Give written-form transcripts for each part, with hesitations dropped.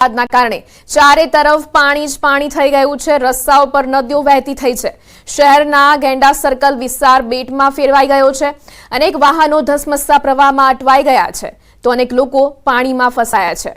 વરસાદના કારણે ચારે તરફ પાણી જ પાણી થઈ ગયું છે। રસ્તાઓ પર નદીઓ વહેતી થઈ છે। શહેરના ગેંડા સર્કલ વિસ્તાર બેટમાં ફેરવાઈ ગયો છે। અનેક વાહનો ધસમસતા પ્રવાહમાં અટવાઈ ગયા છે તો અનેક લોકો પાણીમાં ફસાયા છે।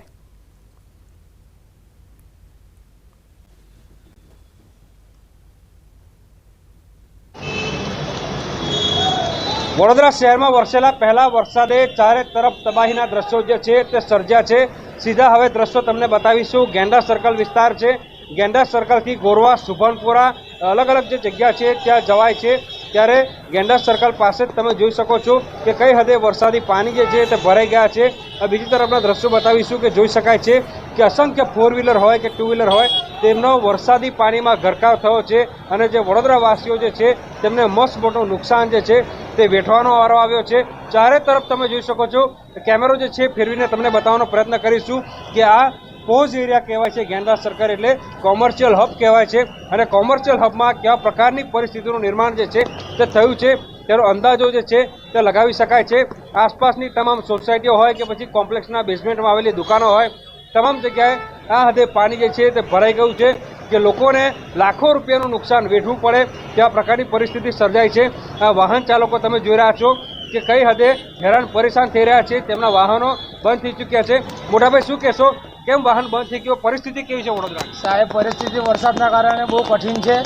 વડોદરા શહેરમાં વરસેલા પહેલા વરસાદે ચારે તરફ તબાહીના દ્રશ્યો જે છે તે સર્જ્યા છે। સીધા હવે દ્રશ્યો તમને બતાવીશું। ગેંડા સર્કલ વિસ્તાર છે। ગેંડા સર્કલથી ગોરવા, સુભનપુરા અલગ અલગ જે જગ્યા છે ત્યાં જવાય છે। ત્યારે ગેંડા સર્કલ પાસે તમે જોઈ શકો છો કે કઈ હદે વરસાદી પાણી જે છે તે ભરાઈ ગયા છે। બીજી તરફના દ્રશ્યો બતાવીશું કે જોઈ શકાય છે કે અસંખ્ય ફોર વ્હીલર હોય કે ટુ વ્હીલર હોય તેમનો વરસાદી પાણીમાં ગરકાવ થયો છે અને જે વડોદરાવાસીઓ જે છે તેમને મસ્ત મોટું નુકસાન જે છે તે વેઠવાનો વારો આવ્યો છે। ચારે તરફ તમે જોઈ શકો છો કેમેરો જે છે ફેરવીને તમને બતાવવાનો પ્રયત્ન કરીશું કે આ પોઝ એરિયા કહેવાય છે। ગેંડા સર્કલ એટલે કોમર્શિયલ હબ કહેવાય છે અને કોમર્શિયલ હબમાં કેવા પ્રકારની પરિસ્થિતિનું નિર્માણ જે છે તે થયું છે તેનો અંદાજો જે છે તે લગાવી શકાય છે। આસપાસની તમામ સોસાયટીઓ હોય કે પછી કોમ્પ્લેક્સના બેઝમેન્ટમાં આવેલી દુકાનો હોય તમામ જગ્યાએ આ હદે પાણી જે છે તે ભરાઈ ગયું છે કે લોકોને લાખો રૂપિયાનું નુકસાન વેઠવું પડે તેવા પ્રકારની પરિસ્થિતિ સર્જાઈ છે। આ વાહન ચાલકો તમે જોઈ રહ્યા છો કે કઈ હદે હેરાન પરેશાન થઈ રહ્યા છે, તેમના વાહનો બંધ થઈ ચૂક્યા છે। મોટાભાઈ શું કહેશો, કેમ વાહન બંધ થઈ ગયો, પરિસ્થિતિ કેવી છે વડોદરા? સાહેબ, પરિસ્થિતિ વરસાદના કારણે બહુ કઠિન છે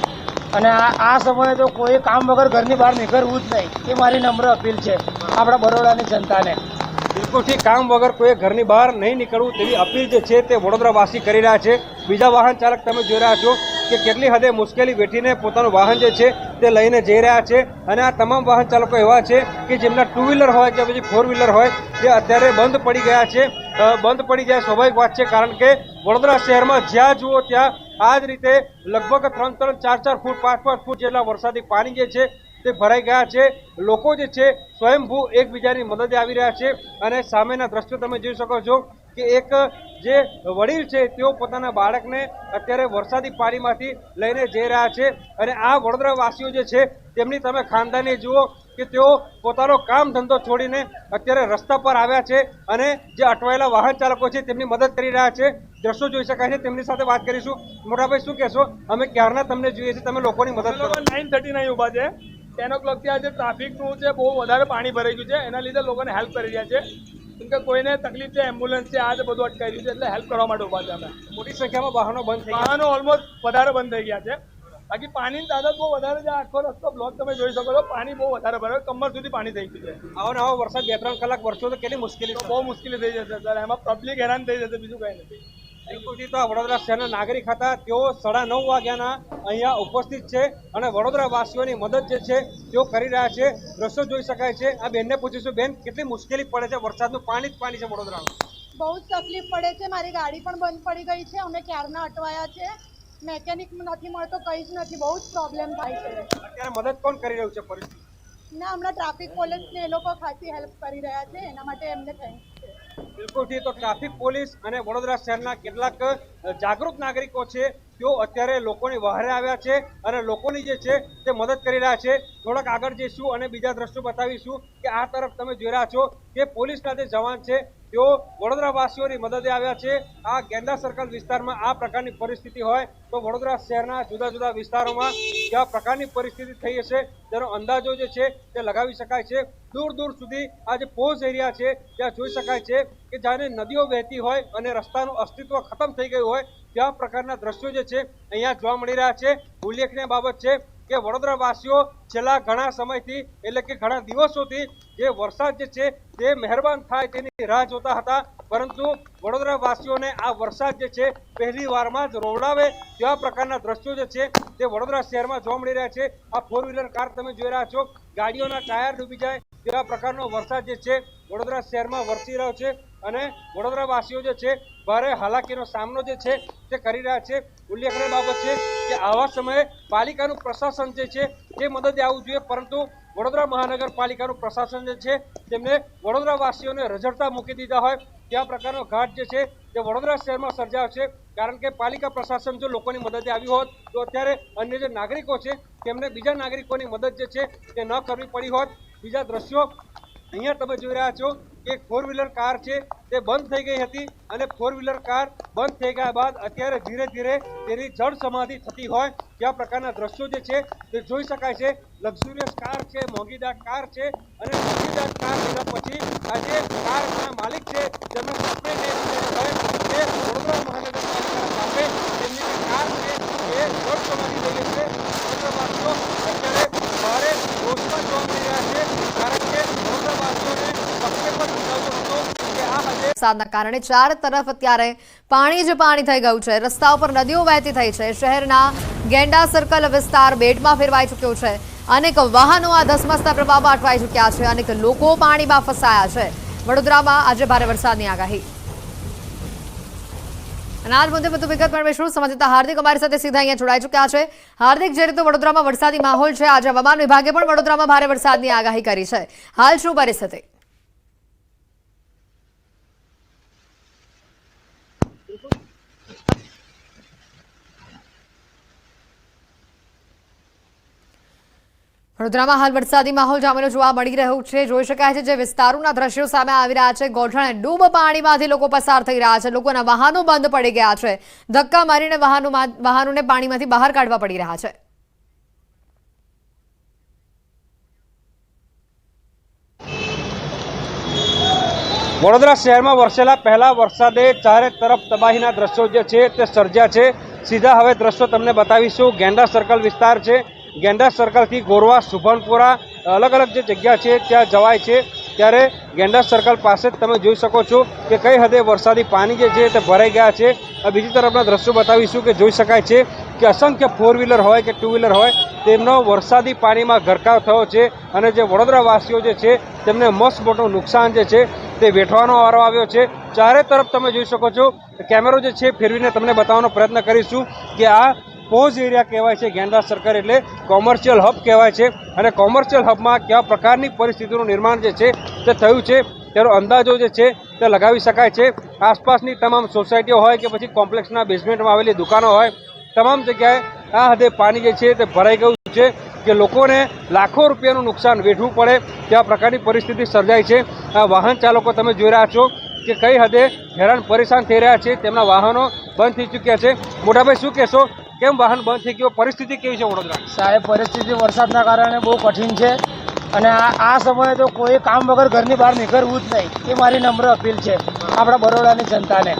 અને આ સમયે તો કોઈ કામ વગર ઘરની બહાર નીકળવું જ નહીં, એ મારી નમ્ર અપીલ છે આપણા બરોડાની જનતાને। બિલકુલથી કામ વગર કોઈ ઘરની બહાર નહીં નીકળવું તેવી અપીલ જે છે તે વડોદરાવાસી કરી રહ્યા છે। બીજા વાહન ચાલક તમે જોઈ રહ્યા છો કે કેટલી હદે મુશ્કેલી વેઠીને પોતાનું વાહન જે છે તે લઈને જઈ રહ્યા છે અને આ તમામ વાહન ચાલકો એવા છે કે જેમના ટુ વ્હીલર હોય કે પછી ફોર વ્હીલર હોય તે અત્યારે બંધ પડી ગયા છે। બંધ પડી જાય સ્વાભાવિક વાત છે, કારણ કે વડોદરા શહેરમાં જ્યાં જુઓ ત્યાં આ જ રીતે લગભગ 3-3, 4-4 ફૂટ, 5-5 ફૂટ જેટલા વરસાદી પાણી જે છે તે ભરાઈ ગયા છે। લોકો જે છે સ્વયંભૂ એકબીજાની મદદે આવી રહ્યા છે અને સામેના દ્રશ્યો તમે જોઈ શકો છો કે એક જે વડીલ છે તેઓ પોતાના બાળકને અત્યારે વરસાદી પાણીમાંથી લઈને જઈ રહ્યા છે અને આ વડોદરાવાસીઓ જે છે તેમની તમે ખાનદાની જુઓ કે તેઓ પોતાનો કામ ધંધો છોડીને અત્યારે રસ્તા પર આવ્યા છે અને જે અટવાયેલા વાહન ચાલકો છે તેમની મદદ કરી રહ્યા છે। દ્રશ્યો જોઈ શકાય છે, તેમની સાથે વાત કરીશું। મોટાભાઈ શું કહેશો, અમે ક્યારના તમને જોઈએ છીએ, તમે લોકોની મદદ કરો। 9:39 ઉભા છે, 10 o'clock થી આજે ટ્રાફિકનું છે બહુ વધારે પાણી ભરાઈ ગયું છે, એના લીધે લોકોને હેલ્પ કરી રહ્યા છે કેમ કે કોઈને તકલીફ છે, એમ્બ્યુલન્સ છે, આ બધું અટકાઈ રહ્યું છે એટલે હેલ્પ કરવા માટે ઉભા છે અમે। મોટી સંખ્યામાં વાહનો બંધ થઈ ગયા, વાહનો ઓલમોસ્ટ વધારે બંધ થઈ ગયા છે, બાકી પાણીની તાદાદ બહુ વધારે છે। આખો રસ્તો બ્લોક તમે જોઈ શકો છો, પાણી બહુ વધારે ભરાય, કમર સુધી પાણી થઈ ગયું છે। આવો ને આવો વરસાદ 2-3 કલાક વરસો તો કેટલી મુશ્કેલી છે? બહુ મુશ્કેલી થઈ જશે સર, એમાં પબ્લિક હેરાન થઈ જશે, બીજું કંઈ નથી। બિલકુલથી તો આ વડોદરા શહેરના નાગરિક હતા, તેઓ 9:30 વાગ્યાના અહીંયા ઉપસ્થિત છે અને વડોદરાવાસીઓની મદદ જે છે તેઓ કરી રહ્યા છે। દ્રશ્યો જોઈ શકાય છે। આ બેનને પૂછીશું, બેન કેટલી મુશ્કેલી પડે છે, વરસાદનું પાણી જ પાણી છે વડોદરામાં? બહુ જ તકલીફ પડે છે, મારી ગાડી પણ બંધ પડી ગઈ છે, અમે ક્યારના અટવાયા છે, મેકેનિક નથી મળતો, કંઈ જ નથી, બહુ જ પ્રોબ્લેમ થાય છે। અત્યારે મદદ કોણ કરી રહ્યું છે પરિસ્થિતિ? ના, હમણાં ટ્રાફિક પોલીસને એ લોકો ખાસી હેલ્પ કરી રહ્યા છે, એના માટે એમને થેન્ક્સ છે। બિલકુલથી તો ટ્રાફિક પોલીસ અને વડોદરા શહેરના કેટલાક જાગૃત નાગરિકો છે તેઓ અત્યારે લોકોની વહારે આવ્યા છે અને લોકોની જે છે તે મદદ કરી રહ્યા છે। થોડાક આગળ જઈશું અને બીજા દ્રશ્યો બતાવીશું કે આ તરફ તમે જોઈ રહ્યા છો કે પોલીસના જે જવાન છે તેઓ વડોદરાવાસીઓની મદદે આવ્યા છે। આ ગેંડા સર્કલ વિસ્તારમાં આ પ્રકારની પરિસ્થિતિ હોય તો વડોદરા શહેરના જુદા જુદા વિસ્તારોમાં કેવા પ્રકારની પરિસ્થિતિ થઈ હશે તેનો અંદાજો જે છે તે લગાવી શકાય છે। દૂર દૂર સુધી આ જે પોઝ એરિયા છે ત્યાં જોઈ શકાય છે કે જાણે નદીઓ વહેતી હોય અને રસ્તાનું અસ્તિત્વ ખતમ થઈ ગયું હોય તેવા પ્રકારના દ્રશ્યો જે છે અહીંયા જોવા મળી રહ્યા છે। ઉલ્લેખનીય બાબત છે કે વડોદરાવાસીઓ છેલ્લા ઘણા સમયથી એટલે કે ઘણા દિવસોથી જે વરસાદ જે છે તે મહેરબાન થાય તેની રાહ જોતા હતા, પરંતુ વડોદરાવાસીઓને આ વરસાદ જે છે પહેલી વારમાં જ રોવડાવે તેવા પ્રકારના દ્રશ્યો જે છે તે વડોદરા શહેરમાં જોવા મળી રહ્યા છે। આ ફોર વ્હીલર કાર તમે જોઈ રહ્યા છો, ગાડીઓના ટાયર ડૂબી જાય તેવા પ્રકારનો વરસાદ જે છે વડોદરા શહેરમાં વરસી રહ્યો છે અને વડોદરાવાસીઓ જે છે ભારે હાલાકીનો સામનો જે છે તે કરી રહ્યા છે। ઉલ્લેખનીય બાબત છે કે આવા સમયે પાલિકાનું પ્રશાસન જે છે તે મદદે આવવું જોઈએ, પરંતુ વડોદરા મહાનગરપાલિકાનું પ્રશાસન જે છે તેમને વડોદરાવાસીઓને રઝળતા મૂકી દીધા હોય તેવા પ્રકારનો ઘાટ જે છે તે વડોદરા શહેરમાં સર્જાયો છે। કારણ કે પાલિકા પ્રશાસન જો લોકોની મદદે આવ્યું હોત તો અત્યારે અન્ય જે નાગરિકો છે તેમને બીજા નાગરિકોની મદદ જે છે તે ન કરવી પડી હોત। બીજા દ્રશ્યો અહીંયા તમે જોઈ રહ્યા છો કે 4 વ્હીલર કાર છે તે બંધ થઈ ગઈ હતી અને 4 વ્હીલર કાર બંધ થઈ ગયા બાદ અત્યારે ધીરે ધીરે તેની જળ સમાધિ થતી હોય ત્યાં પ્રકારના દ્રશ્યો જે છે તે જોઈ શકાય છે। લક્ઝુરિયસ કાર છે, મોંઘીદાર કાર છે અને મોંઘીદાર કાર લીધા પછી આજે કારના માલિક છે જેમનો સસ્પેન્ડ હોય તે વડોદરા મહાનગરપાલિકાના સામે તેમની જે કાર છે એ જળ સમાધિ થઈ ગઈ છે। વડોદરાવાસીઓ અત્યારે ભારે રોષમાં જોવા મળી રહ્યા છે કારણ કે વડોદરાવાસીઓને પક્ષે પણ સમજાવતો હતો કે આ હદે વરસાદના કારણે ચાર તરફ અત્યારે પાણી જ પાણી થઈ ગયું છે। રસ્તા ઉપર નદીઓ વહેતી થઈ છે। શહેરના ગેંડા સર્કલ વિસ્તાર બેટમાં ફેરવાઈ ચૂક્યો છે। અનેક વાહનો આ ધસમસતા પ્રવાહમાં અટવાઈ ચૂક્યા છે। અનેક લોકો પાણીમાં ફસાયા છે। વડોદરામાં આજે ભારે વરસાદની આગાહી। અને આજ મુદ્દે વધુ વિગત મેળવીશું સંવાદદાતા હાર્દિક અમારી સાથે સીધા અહીંયા જોડાઈ ચૂક્યા છે। હાર્દિક, જે રીતે વડોદરામાં વરસાદી માહોલ છે, આજે હવામાન વિભાગે પણ વડોદરામાં ભારે વરસાદની આગાહી કરી છે। હાલ શું પરિસ્થિતિ? વડોદરામાં હાલ વરસાદી માહોલ જામેલો જોવા મળી રહ્યો છે। જોઈ શકાય છે જે વિસ્તારોના દ્રશ્યો સામે આવી રહ્યા છે। ગોઠણ ડૂબ પાણીમાંથી લોકો પસાર થઈ રહ્યા છે। લોકોના વાહનો બંધ પડી ગયા છે। ધક્કા મારીને વાહનોને પાણીમાંથી બહાર કાઢવા પડી રહ્યા છે। વડોદરા શહેરમાં વરસેલા પહેલા વરસાદે ચારે તરફ તબાહીના દ્રશ્યો જે છે તે સર્જ્યા છે। સીધા હવે દ્રશ્યો તમને બતાવીશું। ગેંડા સર્કલ વિસ્તાર છે, ગેંડા સર્કલથી ગોરવા, સુભનપુરા અલગ અલગ જે જગ્યા છે ત્યાં જવાય છે। ત્યારે ગેંડા સર્કલ પાસે જ તમે જોઈ શકો છો કે કઈ હદે વરસાદી પાણી જે છે તે ભરાઈ ગયા છે। બીજી તરફના દ્રશ્યો બતાવીશું કે જોઈ શકાય છે કે અસંખ્ય 4 વ્હીલર હોય કે 2 વ્હીલર હોય તેમનો વરસાદી પાણીમાં ગરકાવ થયો છે અને જે વડોદરાવાસીઓ જે છે તેમને મસ્ત મોટું નુકસાન જે છે તે વેઠવાનો વારો આવ્યો છે। ચારે તરફ તમે જોઈ શકો છો કેમેરો જે છે ફેરવીને તમને બતાવવાનો પ્રયત્ન કરીશું કે આ પોઝ એરિયા કહેવાય છે। ગેંડા સર્કલ એટલે કોમર્શિયલ હબ કહેવાય છે અને કોમર્શિયલ હબમાં કેવા પ્રકારની પરિસ્થિતિનું નિર્માણ જે છે તે થયું છે તેનો અંદાજો જે છે તે લગાવી શકાય છે। આસપાસની તમામ સોસાયટીઓ હોય કે પછી કોમ્પ્લેક્સના બેઝમેન્ટમાં આવેલી દુકાનો હોય, તમામ જગ્યાએ આ હદે પાણી જે છે તે ભરાઈ ગયું છે કે લોકોને લાખો રૂપિયાનું નુકસાન વેઠવું પડે તેવા પ્રકારની પરિસ્થિતિ સર્જાઈ છે। આ વાહન ચાલકો તમે જોઈ રહ્યા છો કે કઈ હદે હેરાન પરેશાન થઈ રહ્યા છે, તેમના વાહનો બંધ થઈ ચૂક્યા છે। મોટાભાઈ, શું કહેશો, કેમ વાહન બંધ થઈ ગયો, પરિસ્થિતિ કેવી છે વડોદરા? સાહેબ, પરિસ્થિતિ વરસાદના કારણે બહુ કઠિન છે અને આ સમયે તો કોઈ કામ વગર ઘરની બહાર નીકળવું જ નહીં, એ મારી નમ્ર અપીલ છે આપણા બરોડાની જનતાને।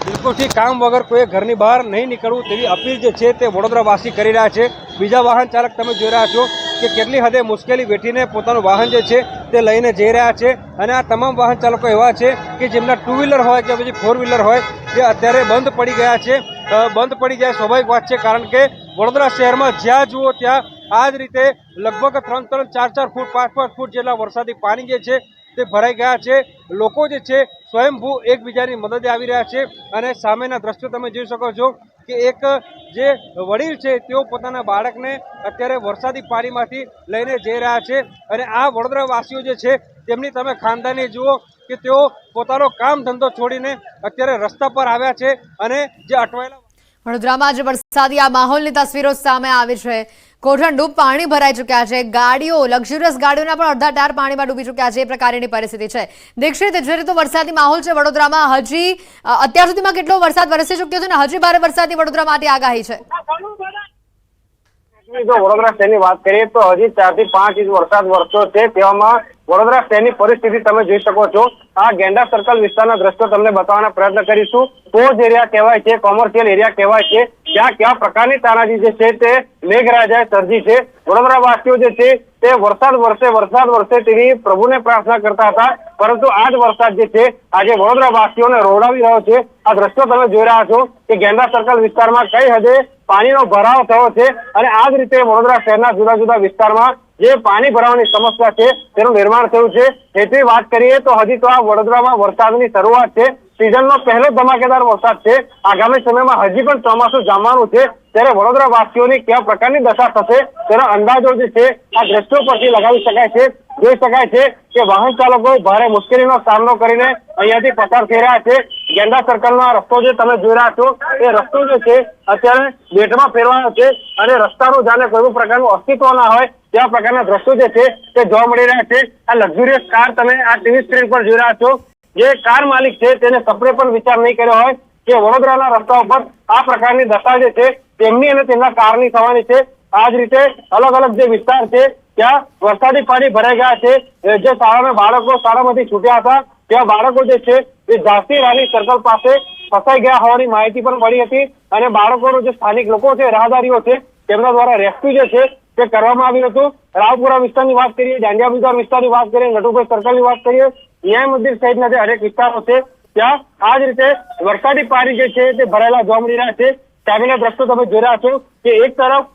બિલકુલથી કામ વગર કોઈ ઘરની બહાર નહીં નીકળવું તેવી અપીલ જે છે તે વડોદરાવાસી કરી રહ્યા છે। બીજા વાહન ચાલક તમે જોઈ રહ્યા છો કે કેટલી હદે મુશ્કેલી વેઠીને પોતાનું વાહન જે છે તે લઈને જઈ રહ્યા છે અને આ તમામ વાહન ચાલકો એવા છે કે જેમના 2 વ્હીલર હોય કે પછી 4 વ્હીલર હોય તે અત્યારે બંધ પડી ગયા છે। બંધ પડી જાય સ્વાભાવિક વાત છે કારણ કે વડોદરા શહેરમાં જ્યાં જુઓ ત્યાં આ જ રીતે લગભગ 3-3, 4-4 ફૂટ, 5-5 ફૂટ જેટલા વરસાદી પાણી જે છે તે ભરાઈ ગયા છે। લોકો જે છે સ્વયંભૂ એકબીજાની મદદે આવી રહ્યા છે અને સામેના દ્રશ્યો તમે જોઈ શકો છો કે એક જે વડીલ છે તેઓ પોતાના બાળકને અત્યારે વરસાદી પાણીમાંથી લઈને જઈ રહ્યા છે અને આ વડોદરાવાસીઓ જે છે તેમની તમે ખાનદાની જુઓ કે તેઓ પોતાનો કામ ધંધો છોડીને અત્યારે રસ્તા પર આવ્યા છે અને જે અટવાયેલા વડોદરામાં આજે વરસાદી આ માહોલની તસવીરો સામે આવી છે। કોઠણ ડૂબ પાણી ભરાઈ ચૂક્યા છે। ગાડીઓ, લક્ઝુરિયસ ગાડીઓના પણ અડધા ટાયર પાણીમાં ડૂબી ચૂક્યા છે। એ પ્રકારની પરિસ્થિતિ છે। દીક્ષિત, જે રીતે વરસાદી માહોલ છે વડોદરામાં, હજી અત્યાર સુધીમાં કેટલો વરસાદ વરસી ચૂક્યો છે અને હજી ભારે વરસાદની વડોદરા માટે આગાહી છે? જો વડોદરા શહેરની વાત કરીએ તો હજી 4 થી 5 ઇંચ વરસાદ વરસ્યો છે। તેવામાં વડોદરા શહેરની પરિસ્થિતિ તમે જોઈ શકો છો। આ ગેંડા સર્કલ વિસ્તારના દ્રશ્યો તમને બતાવવાનો પ્રયત્ન કરીશું। પોઝ એરિયા કહેવાય છે, કોમર્શિયલ એરિયા કહેવાય છે, ત્યાં કેવા પ્રકારની તાનાજી જે છે તે મેઘરાજાએ સર્જી છે। વડોદરાવાસીઓ જે છે તે વરસાદ વરસે તેવી પ્રભુને પ્રાર્થના કરતા હતા, પરંતુ આ જ વરસાદ જે છે આજે વડોદરાવાસીઓને રોડાવી રહ્યો છે। આ દ્રશ્યો તમે જોઈ રહ્યા છો કે ગેંડા સર્કલ વિસ્તારમાં કઈ હદે પાણીનો ભરાવ થયો છે અને આ જ રીતે વડોદરા શહેરના જુદા જુદા વિસ્તારમાં જે પાણી ભરાવાની સમસ્યા છે તેનું નિર્માણ થયું છે। જેથી વાત કરીએ તો હજી તો આ વડોદરામાં વરસાદની શરૂઆત છે। સિઝનનો પહેલો ધમાકેદાર વરસાદ છે। આગામી સમયમાં હજી પણ ચોમાસું જામવાનું છે, ત્યારે વડોદરાવાસીઓની કયા પ્રકારની દશા થશે તેનો અંદાજો જે છે આ દ્રશ્યો પરથી લગાવી શકાય છે। જોઈ શકાય છે કે વાહન ચાલકો ભારે મુશ્કેલીનો સામનો કરીને અહીંયાથી પસાર થઈ રહ્યા છે. ગેંડા સર્કલનો આ રસ્તો જે તમે જોઈ રહ્યા છો એ રસ્તો જે છે અત્યારે બેટમાં ફેરવાયો છે અને રસ્તાનું જાણે કોઈ પ્રકારનું અસ્તિત્વ ના હોય તેવા પ્રકારના દ્રશ્યો જે છે તે જોવા મળી રહ્યા છે. આ લક્ઝુરિયસ કાર તમે આ ટીવી સ્ક્રીન પર જોઈ રહ્યા છો. જે કાર માલિક છે તેને સપને પણ વિચાર નહીં કર્યો હોય કે વડોદરાના રસ્તા ઉપર આ પ્રકારની દશા જે છે તેમની અને તેમના કારની થવાની છે. આ જ રીતે અલગ અલગ જે વિસ્તાર છે ત્યાં વરસાદી પાણી ભરાઈ ગયા છે. જે શાળાના બાળકો શાળામાંથી છૂટ્યા હતા ત્યાં બાળકો જે છે એ ઝાંસી રાની સર્કલ પાસે ફસાઈ ગયા હોવાની માહિતી પણ મળી હતી અને બાળકોનો જે સ્થાનિક લોકો છે રાહદારીઓ છે તેમના દ્વારા રેસ્ક્યુ જે છે તે કરવામાં આવ્યું હતું. રાવપુરા વિસ્તારની વાત કરીએ, દાંડિયા બજાર વિસ્તારની વાત કરીએ, નટુભાઈ સર્કલની વાત કરીએ, ન્યાય મંદિર સહિતના જે અનેક વિસ્તારો છે ત્યાં આ જ રીતે વરસાદી પાણી જે છે તે ભરાયેલા જોવા મળી રહ્યા છે. સામેના દ્રશ્યો તમે જોઈ રહ્યા છો કે એક તરફ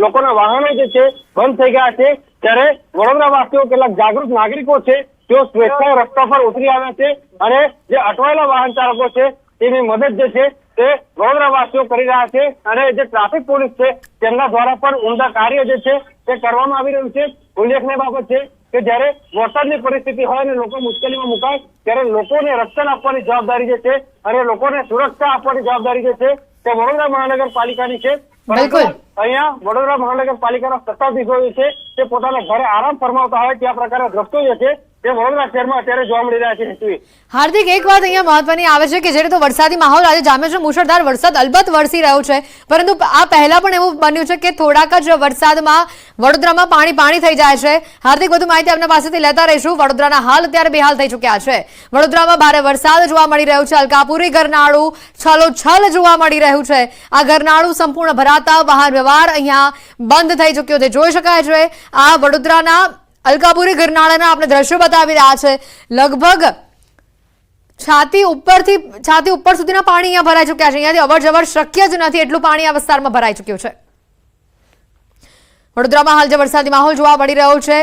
લોકોના વાહનો જે છે બંધ થઈ ગયા છે ત્યારે વડોદરા વાસીઓ કેટલાક જાગૃત નાગરિકો છે તેઓ સ્વેચ્છાએ રસ્તા પર ઉતરી આવ્યા છે અને જે અટવાયેલા વાહન ચાલકો છે તેની મદદ જે છે તે વડોદરા વાસીઓ કરી રહ્યા છે અને જે ટ્રાફિક પોલીસ છે તેમના દ્વારા પણ ઉમદા કાર્ય જે છે તે કરવામાં આવી રહ્યું છે. ઉલ્લેખનીય બાબત છે કે જ્યારે વરસાદની પરિસ્થિતિ હોય અને લોકો મુશ્કેલીમાં મુકાય ત્યારે લોકોને રક્ષણ આપવાની જવાબદારી જે છે અને લોકોને સુરક્ષા આપવાની જવાબદારી જે છે તે વડોદરા મહાનગરપાલિકાની છે. બિલકુલ. અહીંયા વડોદરા મહાનગરપાલિકાના સત્તાધીશો છે તે પોતાના ઘરે આરામ ફરમાવતા હોય ત્યાં પ્રકારના દ્રશ્યો જે છે તે વડોદરા શહેરમાં અત્યારે જોવા મળી રહ્યા છે. હાર્દિક, એક વાત અહીંયા મહત્વની આવે છે કે જે રીતે વરસાદી માહોલ આજે જામ્યો છે, મુશળધાર વરસાદ અલબત્ત વરસી રહ્યો છે, પરંતુ આ પહેલા પણ એવું બન્યું છે કે થોડાક જ વરસાદમાં વડોદરામાં પાણી થઈ જાય છે. હાર્દિક, વધુ માહિતી આપના પાસેથી લેતા રહીશું. વડોદરાના હાલ અત્યારે બેહાલ થઈ ચૂક્યા છે. વડોદરામાં ભારે વરસાદ જોવા મળી રહ્યો છે. અલકાપુરી ગરનાળું છલોછલ જોવા મળી રહ્યું છે. આ ગરનાળું સંપૂર્ણ ભરાતા વાહન વ્યવહાર અહીંયા બંધ થઈ ચૂક્યો છે. જોઈ શકાય છે આ વડોદરાના અલકાપુરી ગરનાળાના આપણે દ્રશ્યો બતાવી રહ્યા છે. લગભગ છાતી ઉપર સુધીના પાણી અહીંયા ભરાઈ ચૂક્યા છે. અહીંયાથી અવર જવર શક્ય જ નથી એટલું પાણી આ વિસ્તારમાં ભરાઈ ચૂક્યું છે. વડોદરામાં હાલ જે વરસાદી માહોલ જોવા મળી રહ્યો છે,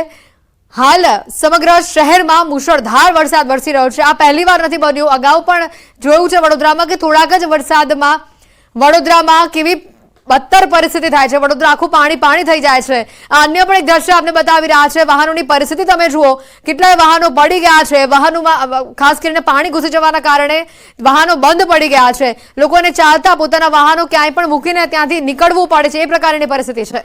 હાલ સમગ્ર શહેરમાં મુશળધાર વરસાદ વરસી રહ્યો છે. આ પહેલી વાર નથી બન્યું. અગાઉ પણ જોયું છે વડોદરામાં કે થોડાક જ વરસાદમાં વડોદરામાં કેવી બદતર પરિસ્થિતિ થાય છે. વડોદરા આખું પાણી થઈ જાય છે. આ અન્ય પણ એક દ્રશ્ય આપને બતાવી રહ્યા છે. વાહનોની પરિસ્થિતિ તમે જુઓ, કેટલાય વાહનો પડી ગયા છે. વાહનોમાં ખાસ કરીને પાણી ઘૂસી જવાના કારણે વાહનો બંધ પડી ગયા છે. લોકોને ચાલતા પોતાના વાહનો ક્યાંય પણ મૂકીને ત્યાંથી નીકળવું પડે છે. એ પ્રકારની પરિસ્થિતિ છે.